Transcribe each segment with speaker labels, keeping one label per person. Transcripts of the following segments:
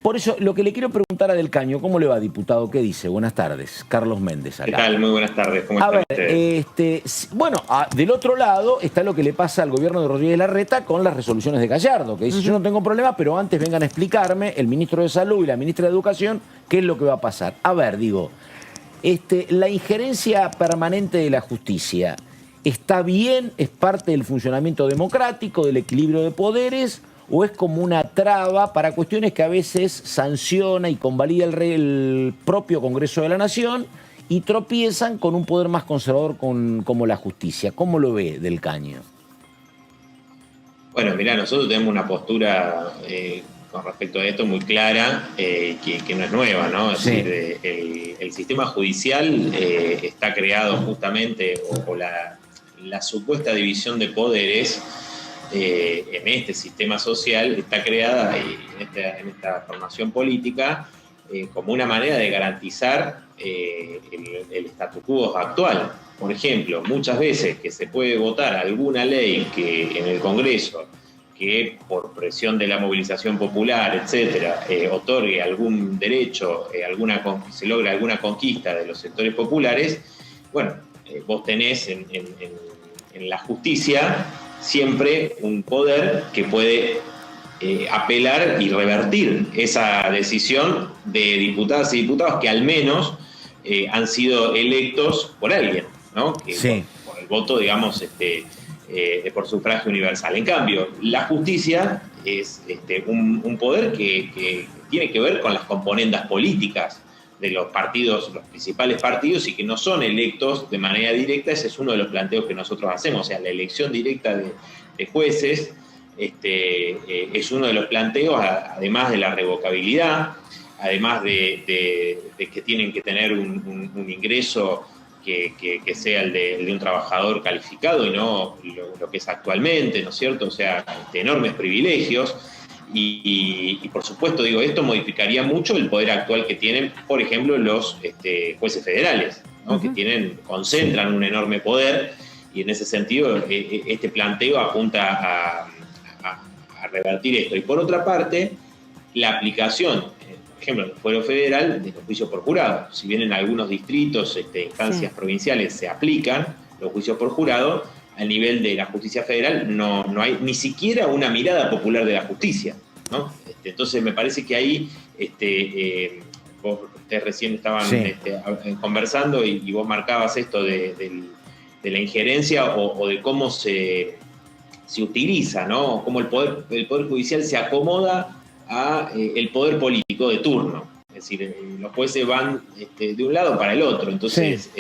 Speaker 1: Por eso, lo que le quiero preguntar a Del Caño, ¿cómo le va, diputado? ¿Qué dice? Buenas tardes. Carlos Méndez acá.
Speaker 2: ¿Qué tal? Muy buenas tardes. ¿Cómo están ustedes?
Speaker 1: Bueno, del otro lado está lo que le pasa al gobierno de Rodríguez Larreta con las resoluciones de Gallardo, que dice, yo no tengo problema, pero antes vengan a explicarme el ministro de Salud y la ministra de Educación qué es lo que va a pasar. A ver, digo, la injerencia permanente de la justicia, ¿está bien? ¿Es parte del funcionamiento democrático, del equilibrio de poderes? ¿O es como una traba para cuestiones que a veces sanciona y convalida el propio Congreso de la Nación y tropiezan con un poder más conservador como la justicia? ¿Cómo lo ve Del Caño?
Speaker 2: Bueno, mirá, nosotros tenemos una postura con respecto a esto muy clara, que no es nueva, ¿no? Es decir, el sistema judicial está creado justamente, o la supuesta división de poderes en este sistema social está creada en esta formación política como una manera de garantizar el statu quo actual. Por ejemplo, muchas veces que se puede votar alguna ley que en el Congreso que por presión de la movilización popular, etcétera, otorgue algún derecho, se logra alguna conquista de los sectores populares, bueno, vos tenés en la justicia siempre un poder que puede apelar y revertir esa decisión de diputadas y diputados que al menos han sido electos por alguien, ¿no? Que por el voto, digamos, por sufragio universal. En cambio, la justicia es un poder que tiene que ver con las componendas políticas de los partidos, los principales partidos, y que no son electos de manera directa. Ese es uno de los planteos que nosotros hacemos. O sea, la elección directa de jueces es uno de los planteos, además de la revocabilidad, además de que tienen que tener un ingreso que sea el de un trabajador calificado y no lo que es actualmente, ¿no es cierto? O sea, enormes privilegios. Y por supuesto, digo, esto modificaría mucho el poder actual que tienen, por ejemplo, los jueces federales, ¿no? Que concentran un enorme poder, y en ese sentido este planteo apunta a revertir esto. Y por otra parte, la aplicación, por ejemplo, en el fuero federal, de los juicios por jurado. Si bien en algunos distritos, instancias provinciales se aplican los juicios por jurado, al nivel de la justicia federal no hay ni siquiera una mirada popular de la justicia, ¿no? Entonces me parece que ahí ustedes recién estaban conversando y vos marcabas esto de la injerencia o de cómo se utiliza, ¿no? Cómo el poder judicial se acomoda a el poder político de turno. Es decir, los jueces van de un lado para el otro, entonces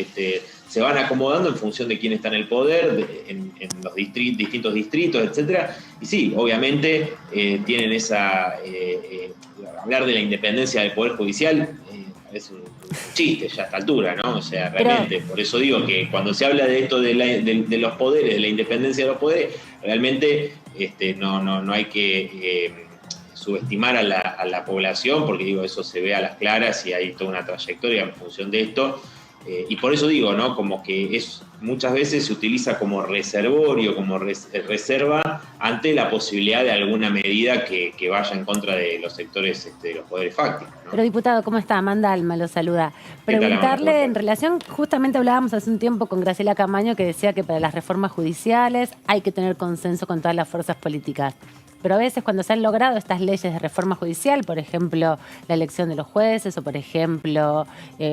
Speaker 2: se van acomodando en función de quién está en el poder, en los distintos distritos, etcétera. Y sí, obviamente tienen esa... hablar de la independencia del Poder Judicial es un chiste ya a esta altura, ¿no? O sea, realmente, por eso digo que cuando se habla de esto de los poderes, de la independencia de los poderes, realmente no hay que... subestimar a la población, porque digo, eso se ve a las claras y hay toda una trayectoria en función de esto, y por eso digo, ¿no? Como que muchas veces se utiliza como reservorio, como reserva ante la posibilidad de alguna medida que vaya en contra de los sectores de los poderes fácticos, ¿no?
Speaker 3: Pero diputado, ¿cómo está? Amanda Alma lo saluda. Preguntarle en relación, justamente hablábamos hace un tiempo con Graciela Camaño, que decía que para las reformas judiciales hay que tener consenso con todas las fuerzas políticas. Pero a veces cuando se han logrado estas leyes de reforma judicial, por ejemplo, la elección de los jueces o, por ejemplo,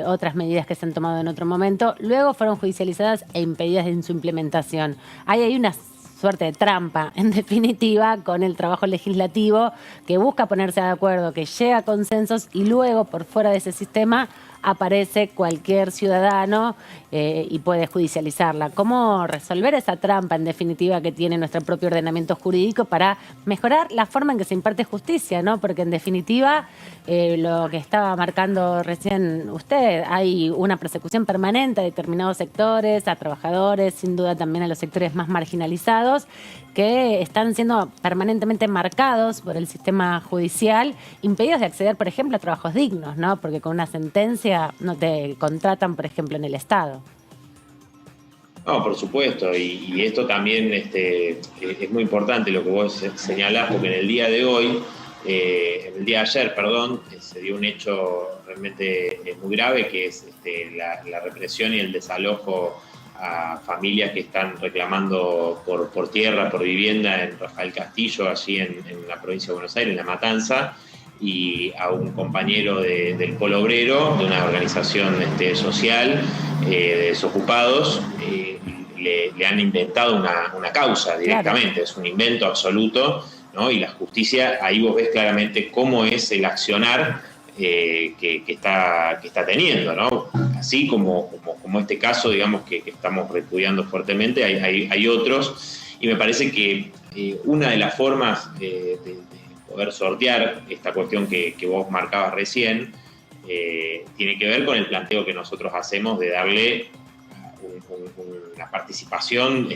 Speaker 3: otras medidas que se han tomado en otro momento, luego fueron judicializadas e impedidas en su implementación. Ahí hay una suerte de trampa, en definitiva, con el trabajo legislativo que busca ponerse de acuerdo, que llega a consensos y luego, por fuera de ese sistema, aparece cualquier ciudadano y puede judicializarla. ¿Cómo resolver esa trampa, en definitiva, que tiene nuestro propio ordenamiento jurídico para mejorar la forma en que se imparte justicia, ¿no? Porque, en definitiva, lo que estaba marcando recién usted, hay una persecución permanente a determinados sectores, a trabajadores, sin duda también a los sectores más marginalizados, que están siendo permanentemente marcados por el sistema judicial, impedidos de acceder, por ejemplo, a trabajos dignos, ¿no? Porque con una sentencia no te contratan, por ejemplo, en el Estado.
Speaker 2: No, por supuesto, y esto también es muy importante lo que vos señalás, porque en el día de hoy el día de ayer, se dio un hecho realmente muy grave, que es la represión y el desalojo a familias que están reclamando por tierra, por vivienda en Rafael Castillo, allí en la provincia de Buenos Aires, en La Matanza, y a un compañero del Polo Obrero, de una organización social de desocupados, le han inventado una causa directamente. Claro. Es un invento absoluto, ¿no? Y la justicia, ahí vos ves claramente cómo es el accionar que está teniendo, ¿no? Así como este caso, digamos, que estamos repudiando fuertemente, hay otros, y me parece que una de las formas de poder sortear esta cuestión que vos marcabas recién tiene que ver con el planteo que nosotros hacemos de darle una participación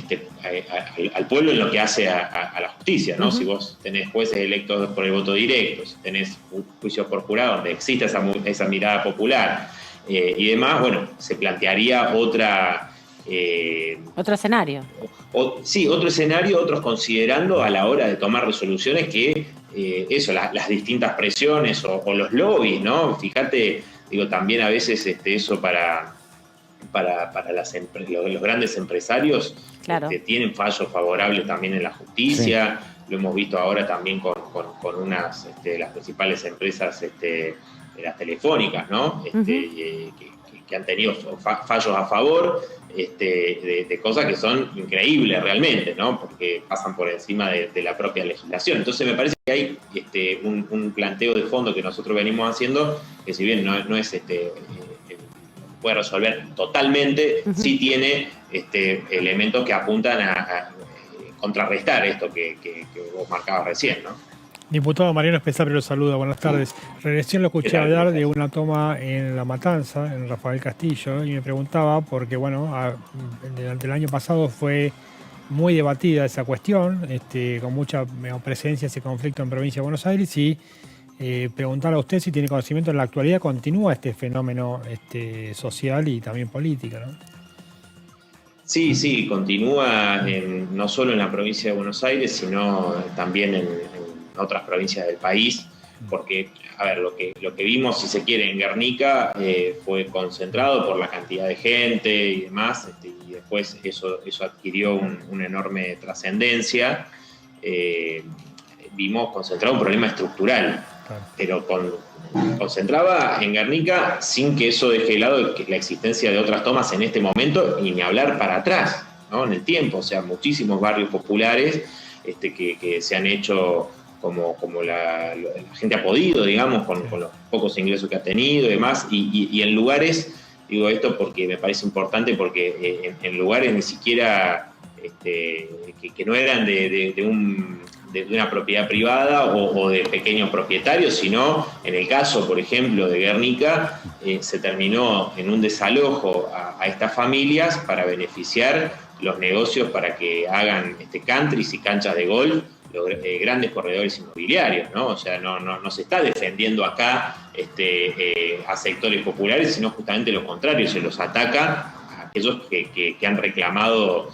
Speaker 2: al pueblo en lo que hace a la justicia, ¿no? Uh-huh. Si vos tenés jueces electos por el voto directo, si tenés juicios por jurado donde existe esa mirada popular y demás, bueno, se plantearía otro
Speaker 3: escenario.
Speaker 2: Sí, otro escenario, otros considerando a la hora de tomar resoluciones que las distintas presiones o los lobbies, ¿no? Fíjate, digo, también a veces eso para los grandes empresarios, claro, tienen fallos favorables también en la justicia. Sí. Lo hemos visto ahora también con unas de las principales empresas de las telefónicas, ¿no? Uh-huh. Que han tenido fallos a favor de cosas que son increíbles realmente, ¿no? Porque pasan por encima de la propia legislación. Entonces me parece que hay un planteo de fondo que nosotros venimos haciendo, que si bien no es puede resolver totalmente, uh-huh, sí tiene elementos que apuntan a contrarrestar esto que vos marcabas recién, ¿no?
Speaker 4: Diputado Mariano Espesapri lo saluda, buenas tardes. Recién lo escuché hablar de una toma en La Matanza, en Rafael Castillo, y me preguntaba, porque bueno, durante el año pasado fue muy debatida esa cuestión, con mucha presencia ese conflicto en provincia de Buenos Aires, y preguntarle a usted si tiene conocimiento, en la actualidad continúa este fenómeno social y también político, ¿no?
Speaker 2: Sí, continúa no solo en la provincia de Buenos Aires, sino también en otras provincias del país, porque, a ver, lo que vimos, si se quiere, en Guernica fue concentrado por la cantidad de gente y demás, y después eso adquirió una enorme trascendencia. Vimos concentrado un problema estructural, pero concentraba en Guernica sin que eso deje de lado la existencia de otras tomas en este momento, y ni hablar para atrás, ¿no? En el tiempo, o sea, muchísimos barrios populares que se han hecho como la gente ha podido, digamos, con los pocos ingresos que ha tenido y demás, y en lugares, digo esto porque me parece importante, porque en lugares ni siquiera que no eran de una propiedad privada o de pequeños propietarios, sino en el caso, por ejemplo, de Guernica, se terminó en un desalojo a estas familias para beneficiar los negocios para que hagan countries y canchas de golf, los grandes corredores inmobiliarios, ¿no? O sea, no se está defendiendo acá a sectores populares, sino justamente lo contrario, se los ataca a aquellos que han reclamado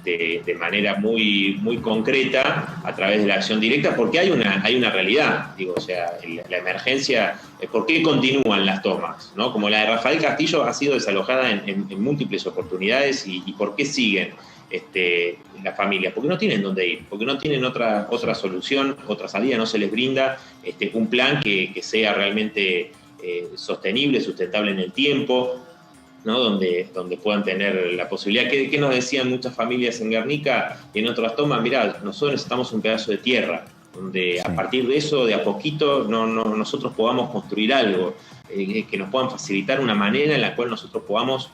Speaker 2: de manera muy, muy concreta a través de la acción directa, porque hay una realidad, digo, o sea, la emergencia, ¿por qué continúan las tomas? ¿No? Como la de Rafael Castillo ha sido desalojada en múltiples oportunidades, y ¿por qué siguen las familias? Porque no tienen dónde ir, porque no tienen otra solución, otra salida, no se les brinda un plan que sea realmente sostenible, sustentable en el tiempo, ¿no? Donde puedan tener la posibilidad. ¿Qué nos decían muchas familias en Guernica y en otras tomas? Mirá, nosotros necesitamos un pedazo de tierra, donde a partir de eso, de a poquito, nosotros podamos construir algo, que nos puedan facilitar una manera en la cual nosotros podamos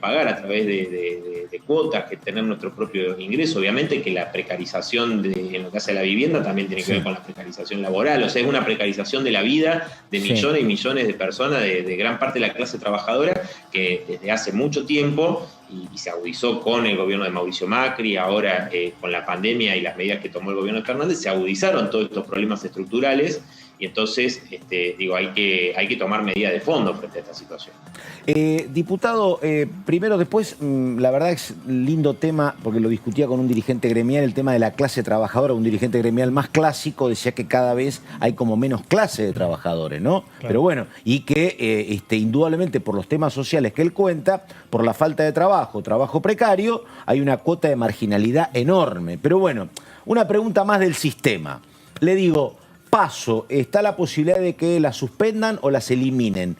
Speaker 2: pagar a través de cuotas, que tener nuestro propio ingreso. Obviamente que la precarización en lo que hace a la vivienda también tiene que ver con la precarización laboral, o sea, es una precarización de la vida de millones y millones de personas, de gran parte de la clase trabajadora, que desde hace mucho tiempo, y se agudizó con el gobierno de Mauricio Macri, ahora con la pandemia y las medidas que tomó el gobierno de Fernández, se agudizaron todos estos problemas estructurales, y entonces hay que tomar medidas de fondo frente a esta situación.
Speaker 1: Diputado, primero, después, la verdad es lindo tema, porque lo discutía con un dirigente gremial, el tema de la clase trabajadora, un dirigente gremial más clásico, decía que cada vez hay como menos clase de trabajadores, ¿no? Claro. Pero bueno, y que indudablemente por los temas sociales que él cuenta, por la falta de trabajo precario, hay una cuota de marginalidad enorme. Pero bueno, una pregunta más del sistema. Le digo, PASO, ¿está la posibilidad de que la suspendan o las eliminen?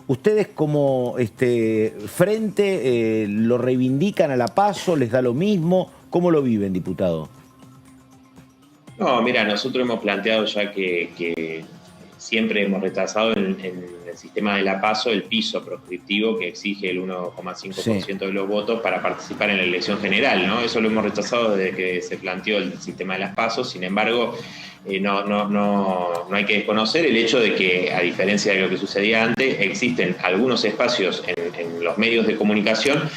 Speaker 1: ¿Ustedes como frente lo reivindican a la PASO? ¿Les da lo mismo? ¿Cómo lo viven, diputado?
Speaker 2: No, mira, nosotros hemos planteado ya que siempre hemos rechazado en el sistema de la PASO el piso proscriptivo que exige el 1,5% de los votos para participar en la elección general, ¿no? Eso lo hemos rechazado desde que se planteó el sistema de las PASO. Sin embargo, no hay que desconocer el hecho de que, a diferencia de lo que sucedía antes, existen algunos espacios en los medios de comunicación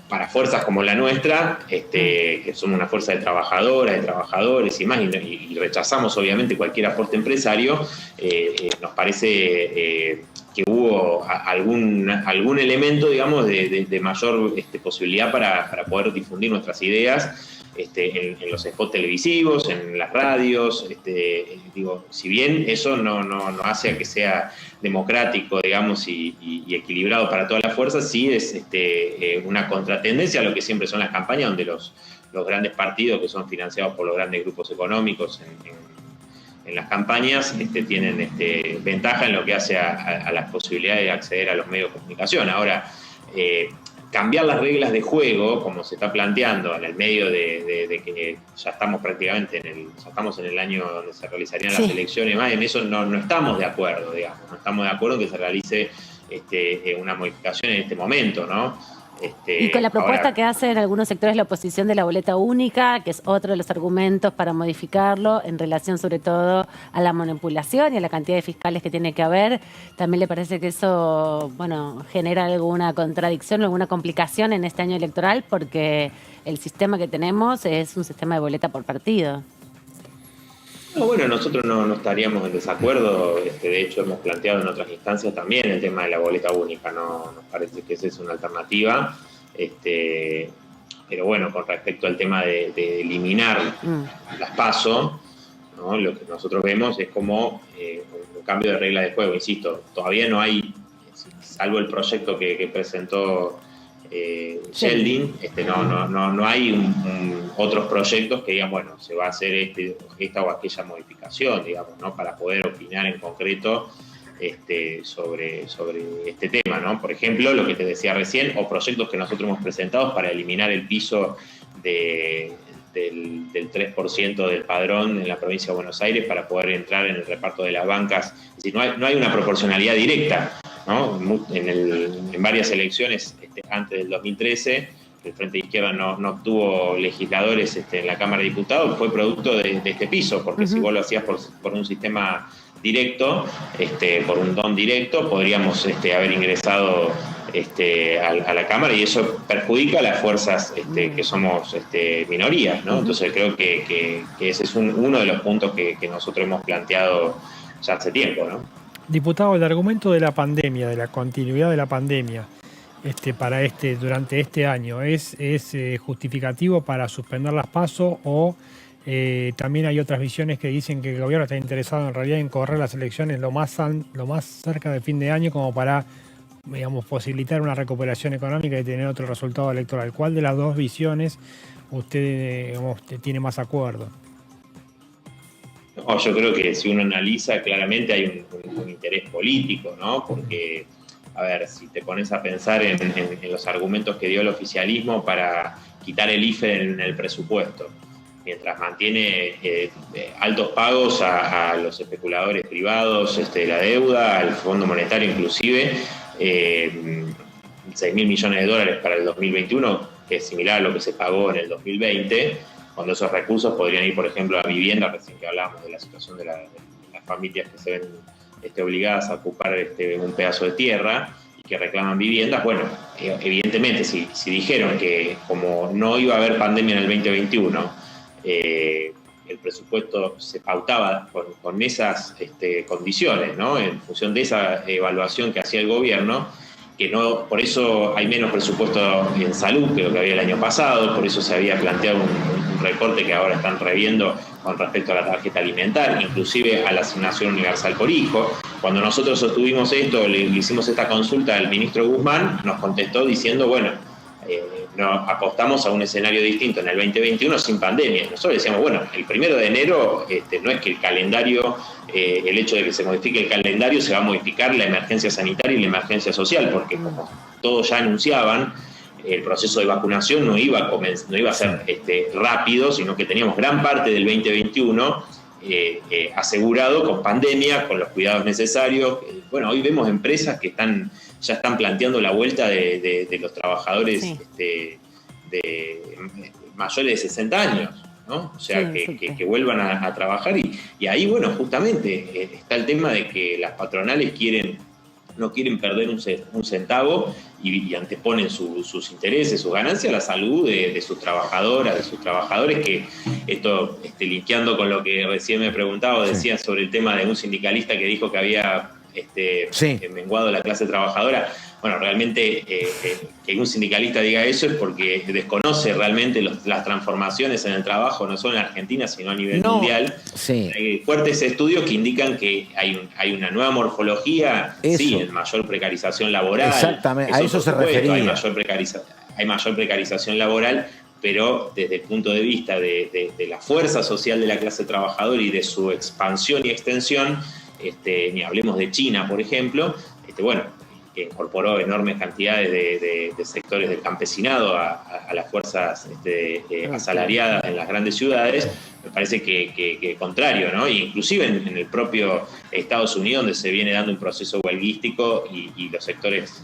Speaker 2: para fuerzas como la nuestra, que somos una fuerza de trabajadoras, de trabajadores y más, y rechazamos obviamente cualquier aporte empresario. Nos parece que hubo algún elemento, digamos, de mayor posibilidad para poder difundir nuestras ideas en los spots televisivos, en las radios. Si bien eso no hace a que sea democrático, digamos, y equilibrado para todas las fuerzas, sí es una contratendencia a lo que siempre son las campañas, donde los grandes partidos que son financiados por los grandes grupos económicos en las campañas tienen ventaja en lo que hace a las posibilidades de acceder a los medios de comunicación. Ahora, cambiar las reglas de juego, como se está planteando en el medio de que ya estamos prácticamente en el año donde se realizarían las elecciones, más en eso no estamos de acuerdo, digamos. No estamos de acuerdo en que se realice una modificación en este momento, ¿no?
Speaker 3: Y con la propuesta que hacen algunos sectores la oposición de la boleta única, que es otro de los argumentos para modificarlo en relación sobre todo a la manipulación y a la cantidad de fiscales que tiene que haber, ¿también le parece que eso, genera alguna contradicción o alguna complicación en este año electoral? Porque el sistema que tenemos es un sistema de boleta por partido.
Speaker 2: No, bueno, nosotros no estaríamos en desacuerdo. De hecho, hemos planteado en otras instancias también el tema de la boleta única. No nos parece que esa es una alternativa. Pero bueno, con respecto al tema de eliminar las PASO, ¿no? Lo que nosotros vemos es como un cambio de regla de juego. Insisto, todavía no hay, salvo el proyecto que presentó Yeldin, no hay otros proyectos que digan, bueno, se va a hacer esta o aquella modificación, digamos, ¿no? Para poder opinar en concreto sobre este tema, ¿no? Por ejemplo, lo que te decía recién, o proyectos que nosotros hemos presentado para eliminar el piso del 3% del padrón en la provincia de Buenos Aires para poder entrar en el reparto de las bancas. Es decir, no hay una proporcionalidad directa, ¿no? En varias elecciones antes del 2013, el Frente de Izquierda no obtuvo legisladores en la Cámara de Diputados, fue producto de este piso, porque si vos lo hacías por un sistema directo, por un don directo, podríamos haber ingresado a la Cámara, y eso perjudica a las fuerzas que somos minorías, ¿no? Entonces creo que ese es uno de los puntos que nosotros hemos planteado ya hace tiempo, ¿no?
Speaker 4: Diputado, el argumento de la pandemia, de la continuidad de la pandemia durante este año, ¿es justificativo para suspender las PASO o también hay otras visiones que dicen que el gobierno está interesado en realidad en correr las elecciones lo más cerca del fin de año como para, digamos, posibilitar una recuperación económica y tener otro resultado electoral? ¿Cuál de las dos visiones usted tiene más acuerdo?
Speaker 2: No, yo creo que si uno analiza, claramente hay un interés político, ¿no? Porque, a ver, si te pones a pensar en los argumentos que dio el oficialismo para quitar el IFE en el presupuesto, mientras mantiene altos pagos a los especuladores privados de la deuda, al Fondo Monetario inclusive, 6.000 millones de dólares para el 2021, que es similar a lo que se pagó en el 2020, cuando esos recursos podrían ir, por ejemplo, a vivienda, recién que hablábamos de la situación de las familias que se ven obligadas a ocupar un pedazo de tierra y que reclaman viviendas. Bueno, evidentemente, si dijeron que como no iba a haber pandemia en el 2021, el presupuesto se pautaba con esas condiciones, ¿no? En función de esa evaluación que hacía el gobierno, que no, por eso hay menos presupuesto en salud que lo que había el año pasado, por eso se había planteado un recorte que ahora están reviendo con respecto a la tarjeta alimentaria, inclusive a la asignación universal por hijo. Cuando nosotros sostuvimos esto, le hicimos esta consulta al ministro Guzmán, nos contestó diciendo, bueno, nos apostamos a un escenario distinto en el 2021 sin pandemia. Nosotros decíamos, bueno, el 1 de enero no es que el calendario, el hecho de que se modifique el calendario, se va a modificar la emergencia sanitaria y la emergencia social, porque como todos ya anunciaban, el proceso de vacunación no iba a ser rápido, sino que teníamos gran parte del 2021 asegurado con pandemia, con los cuidados necesarios. Bueno, hoy vemos empresas que ya están planteando la vuelta de los trabajadores de mayores de 60 años, ¿no? O sea, que vuelvan a trabajar. Y ahí, bueno, justamente está el tema de que las patronales no quieren perder un centavo y anteponen sus intereses, sus ganancias a la salud de sus trabajadoras, de sus trabajadores, que esto, linkeando con lo que recién me preguntaba, decían sobre el tema de un sindicalista que dijo que había menguado la clase trabajadora. Bueno, realmente que un sindicalista diga eso es porque desconoce realmente las transformaciones en el trabajo, no solo en Argentina, sino a nivel mundial. Sí. Hay fuertes estudios que indican que hay una nueva morfología, mayor precarización laboral.
Speaker 1: Exactamente, a eso se refería.
Speaker 2: Hay mayor precarización laboral, pero desde el punto de vista de la fuerza social de la clase trabajadora y de su expansión y extensión, ni hablemos de China, por ejemplo, que incorporó enormes cantidades de sectores del campesinado a las fuerzas asalariadas en las grandes ciudades, me parece que contrario, ¿no? Y inclusive en el propio Estados Unidos, donde se viene dando un proceso huelguístico y los sectores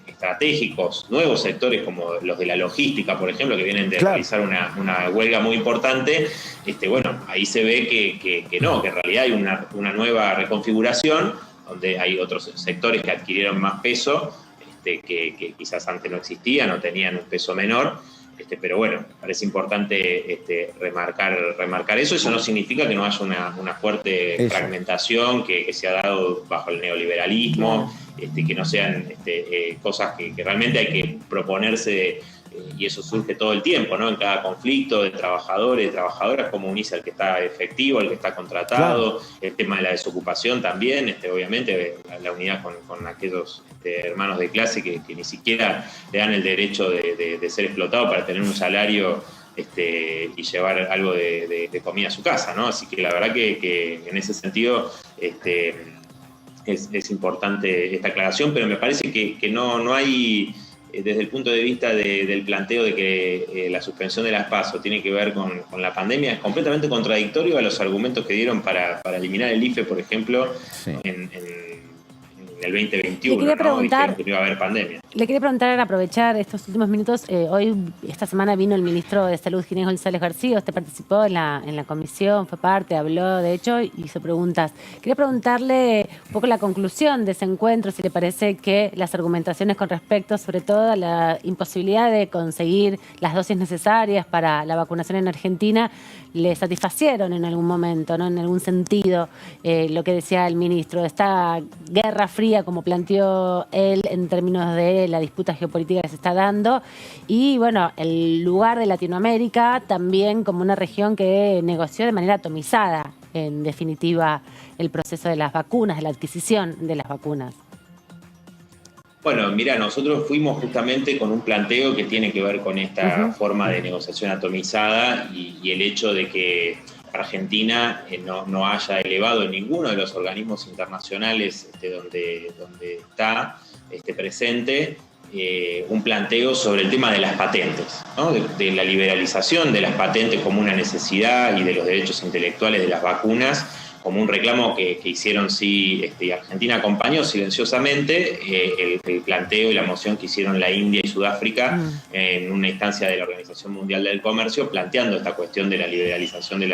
Speaker 2: estratégicos, nuevos sectores como los de la logística, por ejemplo, que vienen de realizar una huelga muy importante, ahí se ve que en realidad hay una nueva reconfiguración, donde hay otros sectores que adquirieron más peso, que quizás antes no existían o tenían un peso menor, pero bueno, parece importante remarcar eso. Eso no significa que no haya una fuerte fragmentación que se ha dado bajo el neoliberalismo, que no sean cosas que realmente hay que proponerse, y eso surge todo el tiempo, ¿no? En cada conflicto de trabajadores y trabajadoras, cómo unirse al que está efectivo, al que está contratado, el tema de la desocupación también, obviamente la unidad con aquellos hermanos de clase que ni siquiera le dan el derecho de ser explotado para tener un salario y llevar algo de comida a su casa, ¿no? Así que la verdad que en ese sentido es importante esta aclaración, pero me parece que no hay... Desde el punto de vista del planteo de que la suspensión de las PASO tiene que ver con la pandemia, es completamente contradictorio a los argumentos que dieron para eliminar el IFE, por ejemplo, en el 2021, ¿no? Dijeron que no iba a haber pandemia.
Speaker 3: Le quería preguntar, aprovechar estos últimos minutos, esta semana vino el ministro de Salud, Ginés González García, usted participó en la comisión, fue parte, habló, de hecho, hizo preguntas. Quería preguntarle un poco la conclusión de ese encuentro, si le parece que las argumentaciones con respecto, sobre todo, a la imposibilidad de conseguir las dosis necesarias para la vacunación en Argentina, le satisfacieron en algún momento, ¿no? En algún sentido, lo que decía el ministro, esta guerra fría, como planteó él, en términos de la disputa geopolítica que se está dando, y bueno, el lugar de Latinoamérica también como una región que negoció de manera atomizada, en definitiva, el proceso de las vacunas, de la adquisición de las vacunas.
Speaker 2: Bueno, mira, nosotros fuimos justamente con un planteo que tiene que ver con esta forma de negociación atomizada y el hecho de que Argentina no haya elevado en ninguno de los organismos internacionales donde está presente un planteo sobre el tema de las patentes, ¿no? de la liberalización de las patentes como una necesidad y de los derechos intelectuales de las vacunas como un reclamo que hicieron, Argentina acompañó silenciosamente el planteo y la moción que hicieron la India y Sudáfrica en una instancia de la Organización Mundial del Comercio, planteando esta cuestión de la liberalización de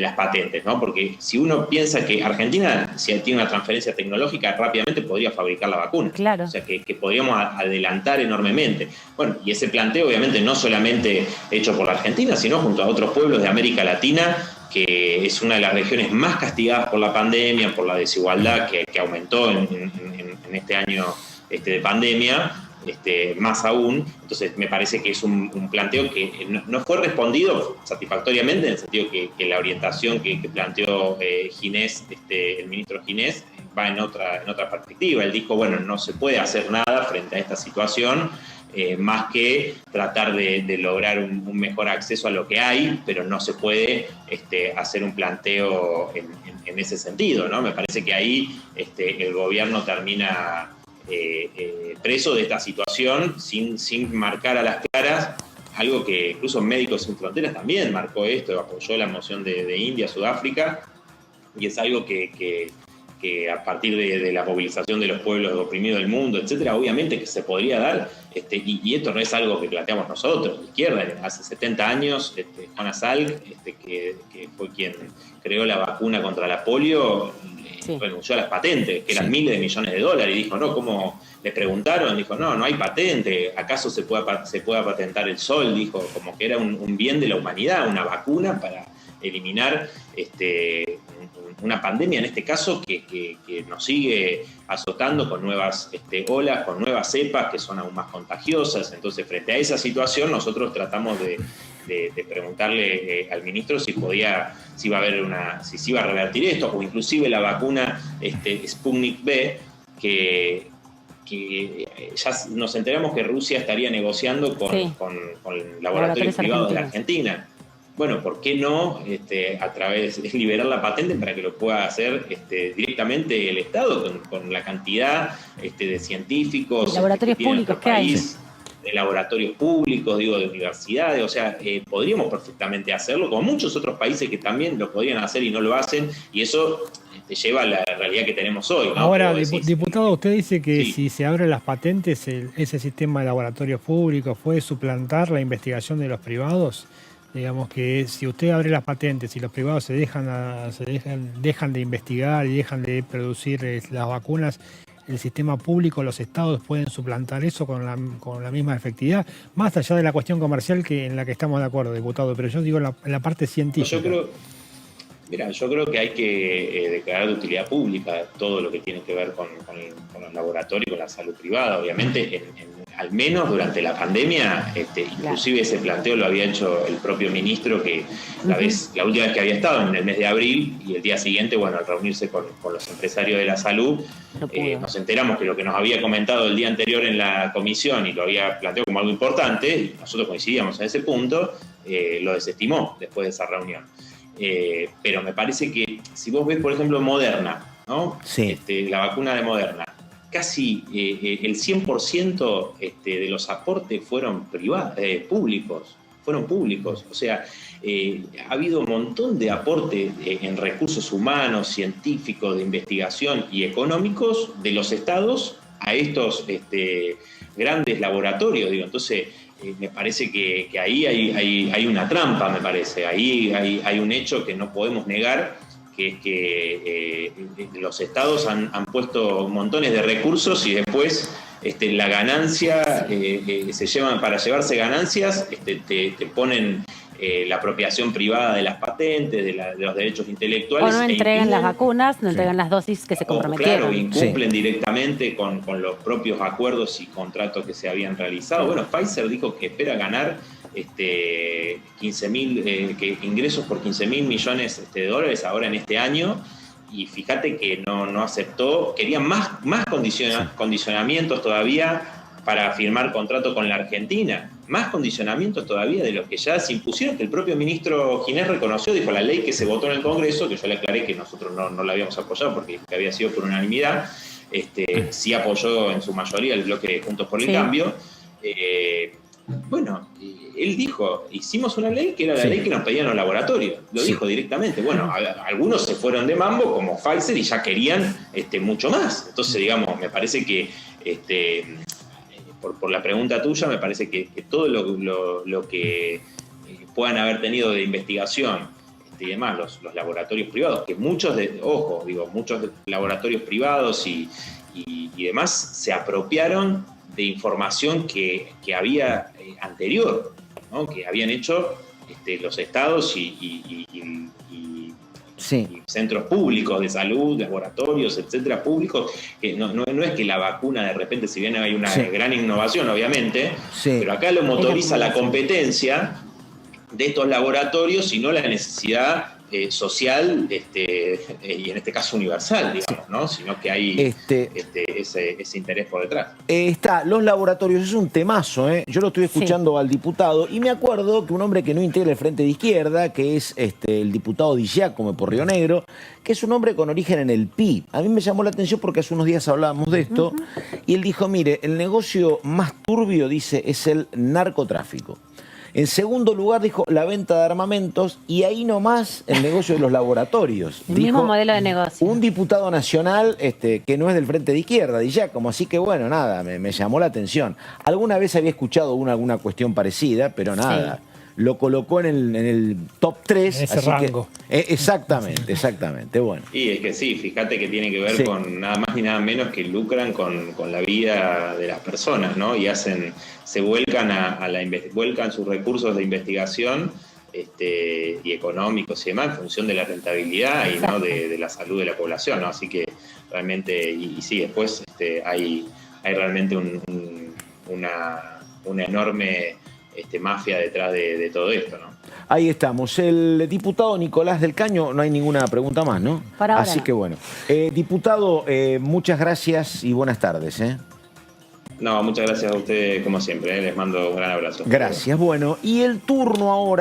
Speaker 2: las patentes, ¿no? Porque si uno piensa que Argentina, si tiene una transferencia tecnológica, rápidamente podría fabricar la vacuna.
Speaker 3: Claro.
Speaker 2: O sea, que podríamos adelantar enormemente. Bueno, y ese planteo, obviamente, no solamente hecho por la Argentina, sino junto a otros pueblos de América Latina, que es una de las regiones más castigadas por la pandemia, por la desigualdad que aumentó en este año de pandemia, más aún. Entonces me parece que es un planteo que no fue respondido satisfactoriamente, en el sentido que la orientación que planteó Ginés, el ministro Ginés, va en otra perspectiva. Él dijo, bueno, no se puede hacer nada frente a esta situación, más que tratar de lograr un mejor acceso a lo que hay, pero no se puede hacer un planteo en ese sentido, ¿no? Me parece que ahí el gobierno termina preso de esta situación sin marcar a las claras algo que incluso Médicos Sin Fronteras también marcó esto, apoyó la moción de India, Sudáfrica, y es algo que a partir de la movilización de los pueblos oprimidos del mundo, etcétera, obviamente que se podría dar, y esto no es algo que planteamos nosotros, la izquierda. Hace 70 años, Jonas Salk, que fue quien creó la vacuna contra la polio, renunció a las patentes, que eran miles de millones de dólares, y dijo, no, ¿cómo? Le preguntaron, dijo, no hay patente, ¿acaso se pueda patentar el sol? Dijo, como que era un bien de la humanidad, una vacuna para eliminar una pandemia, en este caso, que nos sigue azotando con nuevas olas, con nuevas cepas que son aún más contagiosas. Entonces, frente a esa situación, nosotros tratamos de preguntarle al ministro si iba a haber si se iba a revertir esto, o inclusive la vacuna Sputnik V, que ya nos enteramos que Rusia estaría negociando con laboratorios privados de la Argentina. Bueno, ¿por qué no a través de liberar la patente para que lo pueda hacer directamente el Estado con la cantidad de científicos,
Speaker 3: laboratorios públicos que hay?
Speaker 2: De laboratorios públicos, de universidades, o sea, podríamos perfectamente hacerlo, como muchos otros países que también lo podrían hacer y no lo hacen, y eso lleva a la realidad que tenemos hoy, ¿no?
Speaker 4: Ahora, diputado, usted dice que si se abren las patentes, ese sistema de laboratorios públicos puede suplantar la investigación de los privados. Digamos que si usted abre las patentes y los privados dejan de investigar y dejan de producir las vacunas, el sistema público, los estados pueden suplantar eso con la misma efectividad, más allá de la cuestión comercial en la que estamos de acuerdo, diputado, pero yo digo en la parte científica.
Speaker 2: Yo creo que hay que declarar de utilidad pública todo lo que tiene que ver con los laboratorios y con la salud privada. Obviamente, al menos durante la pandemia, inclusive ese planteo lo había hecho el propio ministro, que la última vez que había estado en el mes de abril, y el día siguiente, bueno, al reunirse con los empresarios de la salud, nos enteramos que lo que nos había comentado el día anterior en la comisión y lo había planteado como algo importante, y nosotros coincidíamos en ese punto, lo desestimó después de esa reunión. Pero me parece que si vos ves, por ejemplo, Moderna, ¿no?
Speaker 1: Sí.
Speaker 2: La vacuna de Moderna, casi el 100% de los aportes fueron públicos. O sea, ha habido un montón de aportes en recursos humanos, científicos, de investigación y económicos de los estados a estos grandes laboratorios, Entonces, me parece que ahí hay una trampa, me parece. Ahí hay un hecho que no podemos negar, que es que los estados han puesto montones de recursos y después la ganancia, se llevan, para llevarse ganancias, te ponen la apropiación privada de las patentes, de los derechos intelectuales.
Speaker 3: O no entregan las vacunas, no entregan las dosis que se comprometieron.
Speaker 2: Claro, incumplen directamente con los propios acuerdos y contratos que se habían realizado. Bueno, Pfizer dijo que espera ganar 15.000 ingresos por 15.000 millones de dólares ahora en este año, y fíjate que no aceptó, querían más condicionamientos todavía para firmar contrato con la Argentina, más condicionamientos todavía de los que ya se impusieron, que el propio ministro Ginés reconoció, dijo, la ley que se votó en el Congreso, que yo le aclaré que nosotros no la habíamos apoyado porque había sido por unanimidad, sí apoyó en su mayoría el bloque Juntos por el Cambio. Bueno, él dijo, hicimos una ley que era la ley que nos pedían los laboratorios, lo dijo directamente. Bueno, algunos se fueron de mambo, como Pfizer, y ya querían mucho más. Entonces, digamos, me parece que, por la pregunta tuya, me parece que todo lo que puedan haber tenido de investigación y demás, los laboratorios privados, que muchos laboratorios privados y demás se apropiaron de información que había anterior, ¿no? Que habían hecho los estados y centros públicos de salud, laboratorios, etcétera, públicos, que no es que la vacuna de repente, si bien hay una gran innovación, obviamente, pero acá lo motoriza la competencia de estos laboratorios y no la necesidad social y en este caso universal, digamos, ¿no? Sino que hay ese interés por detrás.
Speaker 1: Los laboratorios, es un temazo, ¿eh? Yo lo estoy escuchando al diputado y me acuerdo que un hombre que no integra el Frente de Izquierda, que es el diputado Di Giacomo por Río Negro, que es un hombre con origen en el PI. A mí me llamó la atención porque hace unos días hablábamos de esto y él dijo, mire, el negocio más turbio, dice, es el narcotráfico. En segundo lugar, dijo, la venta de armamentos y ahí nomás el negocio de los laboratorios.
Speaker 3: El mismo modelo de negocio.
Speaker 1: Un diputado nacional que no es del Frente de Izquierda, Di Giacomo, así que bueno, nada, me llamó la atención. Alguna vez había escuchado alguna cuestión parecida, pero nada. Lo colocó en el top 3.
Speaker 4: En ese rango.
Speaker 1: Exactamente, bueno. Y
Speaker 2: es que sí, fíjate que tiene que ver con nada más ni nada menos que lucran con la vida de las personas, ¿no? Y se vuelcan vuelcan sus recursos de investigación y económicos y demás en función de la rentabilidad y no de la salud de la población, ¿no? Así que realmente, y sí, después hay realmente una enorme mafia detrás de todo esto, ¿no?
Speaker 1: Ahí estamos. El diputado Nicolás del Caño, no hay ninguna pregunta más, ¿no?
Speaker 3: Para ahora
Speaker 1: Así que bueno. Diputado, muchas gracias y buenas tardes, ¿eh?
Speaker 2: No, muchas gracias a ustedes como siempre, les mando un gran abrazo.
Speaker 1: Gracias. Bueno, y el turno ahora.